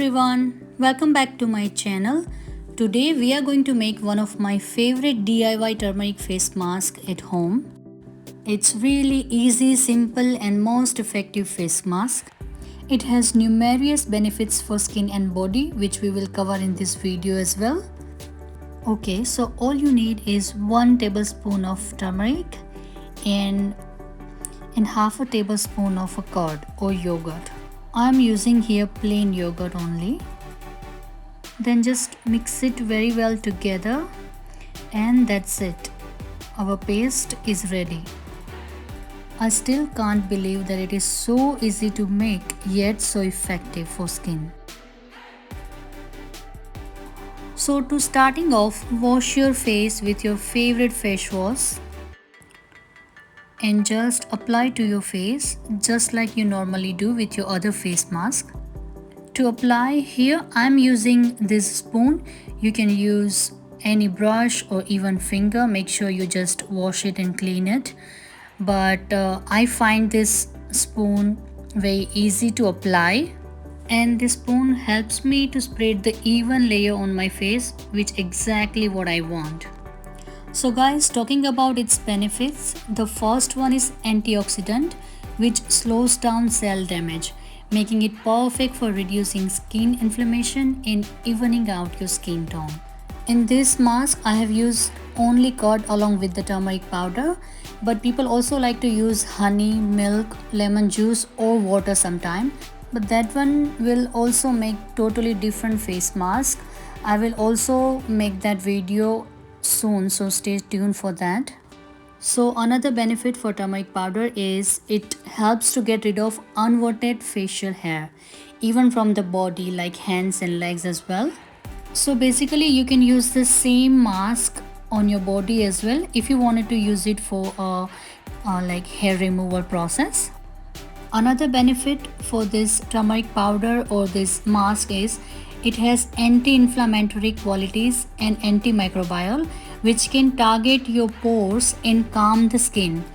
everyone, welcome back to my channel. Today we are going to make one of my favorite DIY turmeric face mask at home. It's really easy, simple and most effective face mask. It has numerous benefits for skin and body which we will cover in this video as well. Okay, so all you need is 1 tablespoon of turmeric and half a tablespoon of a curd or yogurt. I am using here plain yogurt only. Then just mix it very well together and that's it. Our paste is ready. I still can't believe that it is so easy to make yet so effective for skin. So to starting off, wash your face with your favorite face wash and just apply to your face just like you normally do with your other face mask. To apply, here I'm using this spoon. You can use any brush or even finger. Make sure you just wash it and clean it. But I find this spoon very easy to apply, and this spoon helps me to spread the even layer on my face, which exactly what I want. So guys, talking about its benefits, the first one is antioxidant, which slows down cell damage, making it perfect for reducing skin inflammation and evening out your skin tone. In this mask, I have used only curd along with the turmeric powder, but people also like to use honey, milk, lemon juice or water sometime. But that one will also make totally different face mask. I will also make that video soon, so stay tuned for that. So another benefit for turmeric powder is it helps to get rid of unwanted facial hair, even from the body like hands and legs as well. So basically you can use the same mask on your body as well if you wanted to use it for like hair removal process. Another benefit for this turmeric powder or this mask is it has anti-inflammatory qualities and antimicrobial, which can target your pores and calm the skin.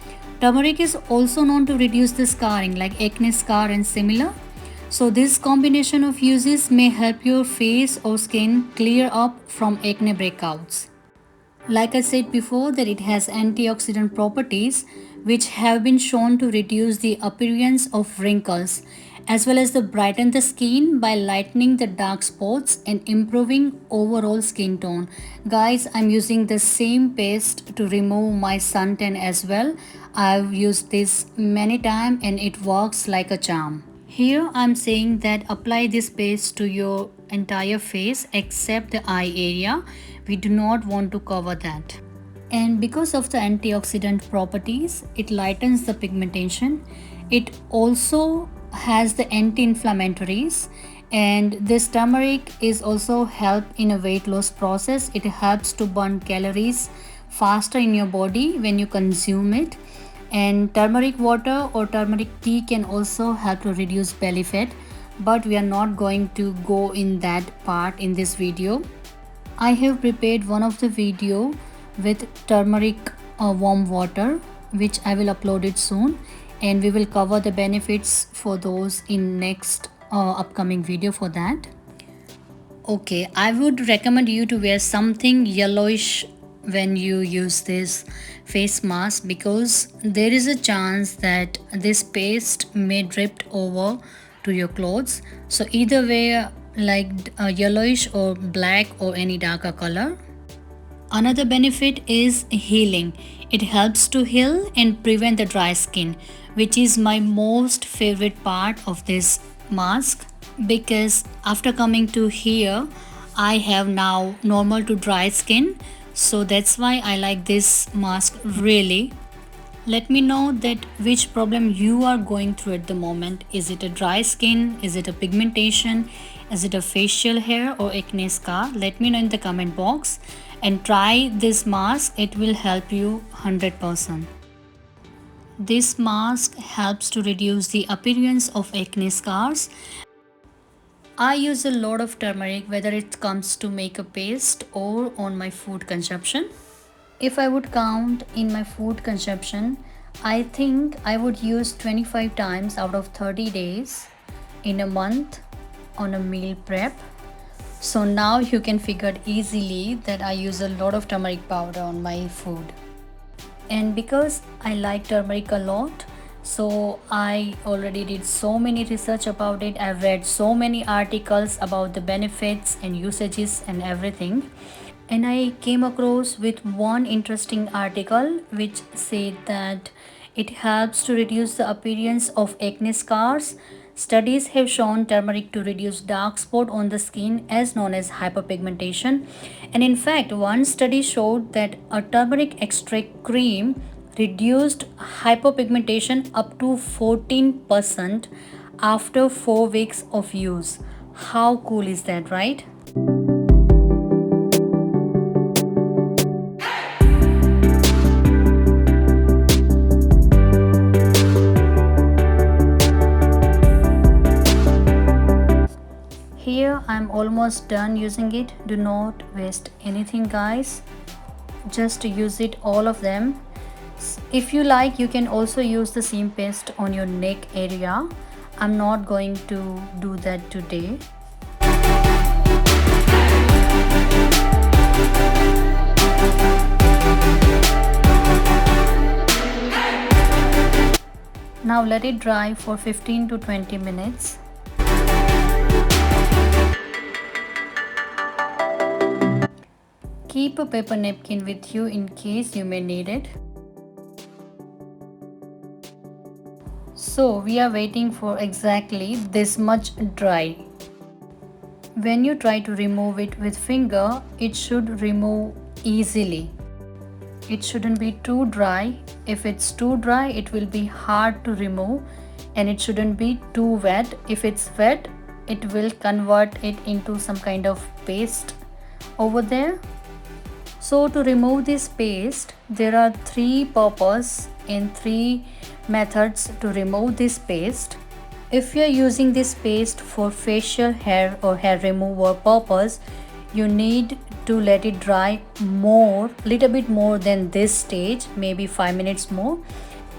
Turmeric is also known to reduce the scarring like acne scar and similar. So this combination of uses may help your face or skin clear up from acne breakouts. Like I said before, that it has antioxidant properties which have been shown to reduce the appearance of wrinkles as well as to brighten the skin by lightening the dark spots and improving overall skin tone. Guys, I'm using the same paste to remove my suntan as well. I've used this many times and it works like a charm. Here I'm saying that apply this paste to your entire face except the eye area. We do not want to cover that. And because of the antioxidant properties, it lightens the pigmentation. It also has the anti-inflammatories, and this turmeric is also help in a weight loss process. It helps to burn calories faster in your body when you consume it. And turmeric water or turmeric tea can also help to reduce belly fat, but we are not going to go in that part in this video. I have prepared one of the video with turmeric warm water, which I will upload it soon, and we will cover the benefits for those in next upcoming video for that. Okay, I would recommend you to wear something yellowish when you use this face mask, because there is a chance that this paste may drip over to your clothes. So either wear like yellowish or black or any darker color. Another benefit is healing. It helps to heal and prevent the dry skin, which is my most favorite part of this mask, because after coming to here I have now normal to dry skin, so that's why I like this mask really. Let me know that which problem you are going through at the moment. Is it a dry skin? Is it a pigmentation? Is it a facial hair or acne scar? Let me know in the comment box and try this mask. It will help you 100%. This mask helps to reduce the appearance of acne scars. I use a lot of turmeric whether it comes to makeup paste or on my food consumption. If I would count in my food consumption, I think I would use 25 times out of 30 days in a month on a meal prep. So now you can figure easily that I use a lot of turmeric powder on my food. And because I like turmeric a lot, so I already did so many research about it. I've read so many articles about the benefits and usages and everything, and I came across with one interesting article which said that it helps to reduce the appearance of acne scars. Studies have shown turmeric to reduce dark spot on the skin as known as hyperpigmentation. And in fact, one study showed that a turmeric extract cream reduced hyperpigmentation up to 14% after 4 weeks of use. How cool is that, right? Here I'm almost done using it. Do not waste anything, guys. Just use it, all of them. If you like, you can also use the same paste on your neck area. I'm not going to do that today. Now let it dry for 15 to 20 minutes. Keep a paper napkin with you in case you may need it. So we are waiting for exactly this much dry. When you try to remove it with finger, it should remove easily. It shouldn't be too dry. If it's too dry, it will be hard to remove, and it shouldn't be too wet. If it's wet, it will convert it into some kind of paste over there. So to remove this paste, there are 3 purposes and 3 methods to remove this paste. If you are using this paste for facial hair or hair removal purpose, you need to let it dry little bit more than this stage, maybe 5 minutes more,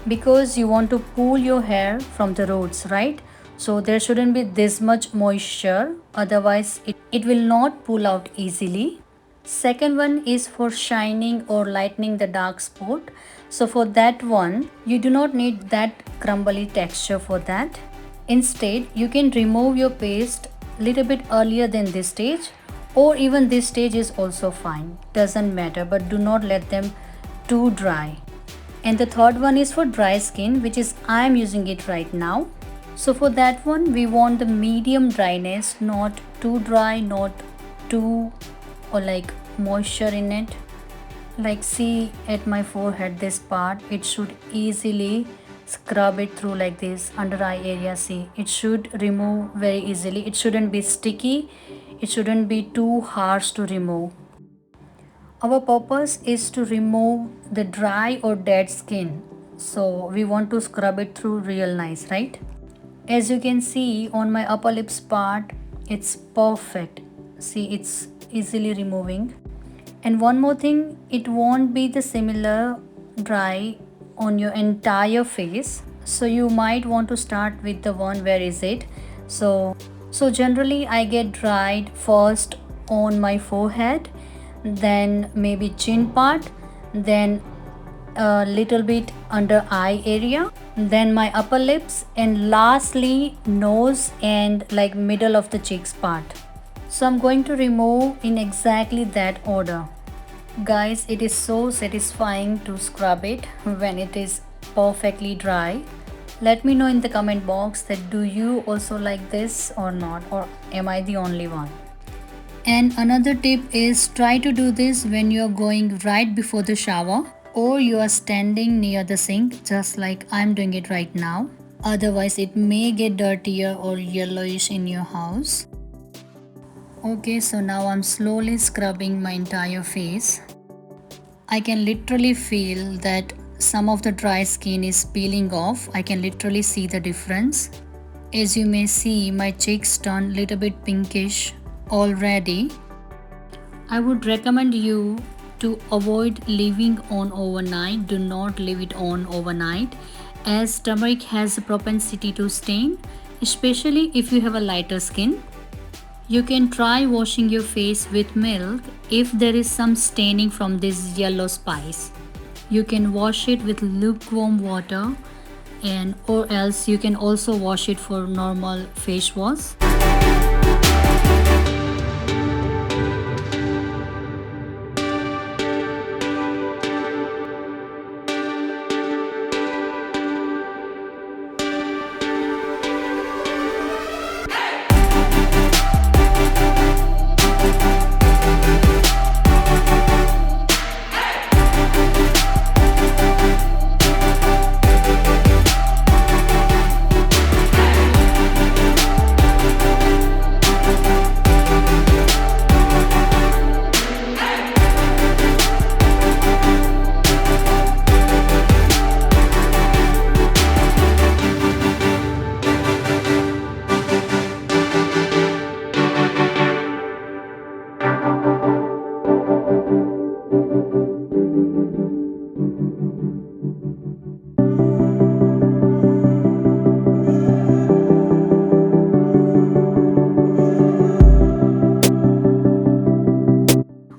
because you want to pull your hair from the roots, right? So there shouldn't be this much moisture, otherwise it will not pull out easily. Second one is for shining or lightening the dark spot. So for that one, you do not need that crumbly texture for that. Instead, you can remove your paste little bit earlier than this stage, or even this stage is also fine. Doesn't matter, but do not let them too dry. And the third one is for dry skin, which is I am using it right now. So for that one, we want the medium dryness, not too dry, not too or like moisture in it. Like see at my forehead, this part, it should easily scrub it through like this under eye area. See, it should remove very easily. It shouldn't be sticky, it shouldn't be too harsh to remove. Our purpose is to remove the dry or dead skin, so we want to scrub it through real nice, right? As you can see on my upper lips part, it's perfect. See, it's easily removing. And one more thing, it won't be the similar dry on your entire face, so you might want to start with the one where is it. So generally I get dried first on my forehead, then maybe chin part, then a little bit under eye area, then my upper lips, and lastly nose and like middle of the cheeks part. So I'm going to remove in exactly that order. Guys, it is so satisfying to scrub it when it is perfectly dry. Let me know in the comment box that do you also like this or not, or am I the only one? And another tip is try to do this when you are going right before the shower, or you are standing near the sink just like I'm doing it right now. Otherwise it may get dirtier or yellowish in your house. Okay, so now I'm slowly scrubbing my entire face. I can literally feel that some of the dry skin is peeling off. I can literally see the difference. As you may see, my cheeks turn little bit pinkish already. I would recommend you to avoid leaving on overnight. Do not leave it on overnight, as turmeric has a propensity to stain, especially if you have a lighter skin. You can try washing your face with milk if there is some staining from this yellow spice. You can wash it with lukewarm water, and or else you can also wash it for normal face wash.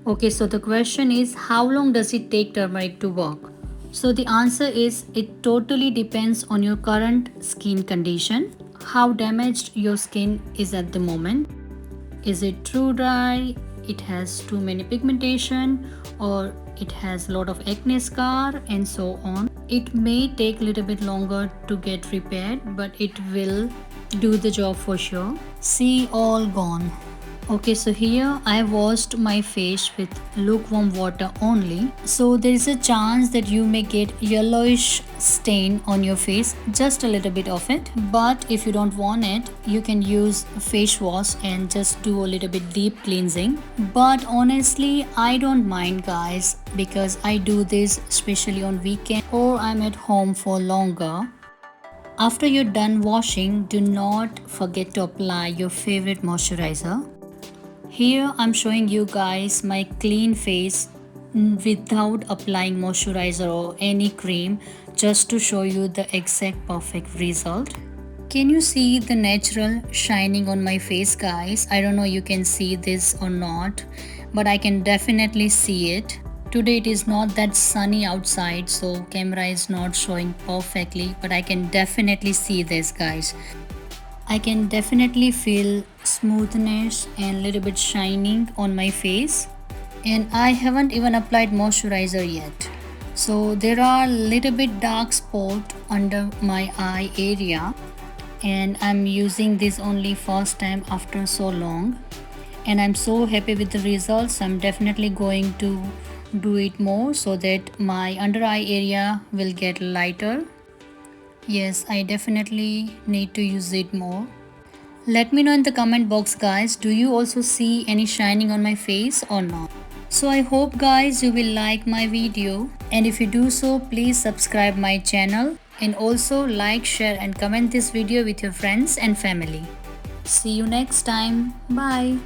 Okay, so the question is, how long does it take turmeric to work? So the answer is, it totally depends on your current skin condition, how damaged your skin is at the moment. Is it too dry, it has too many pigmentation, or it has a lot of acne scar, and so on. It may take a little bit longer to get repaired, but it will do the job for sure. See, all gone. Okay, so here I washed my face with lukewarm water only. So there is a chance that you may get yellowish stain on your face, just a little bit of it. But if you don't want it, you can use face wash and just do a little bit deep cleansing. But honestly, I don't mind, guys, because I do this especially on weekend or I'm at home for longer. After you're done washing, do not forget to apply your favorite moisturizer. Here I'm showing you guys my clean face without applying moisturizer or any cream, just to show you the exact perfect result. Can you see the natural shining on my face, guys? I don't know you can see this or not, but I can definitely see it. Today it is not that sunny outside, so camera is not showing perfectly, but I can definitely see this, guys. I can definitely feel smoothness and little bit shining on my face, and I haven't even applied moisturizer yet. So there are little bit dark spot under my eye area, and I'm using this only first time after so long, and I'm so happy with the results. I'm definitely going to do it more so that my under eye area will get lighter. Yes, I definitely need to use it more. Let me know in the comment box, guys, do you also see any shining on my face or not? So I hope, guys, you will like my video, and if you do so, please subscribe my channel, and also like, share and comment this video with your friends and family. See you next time. Bye.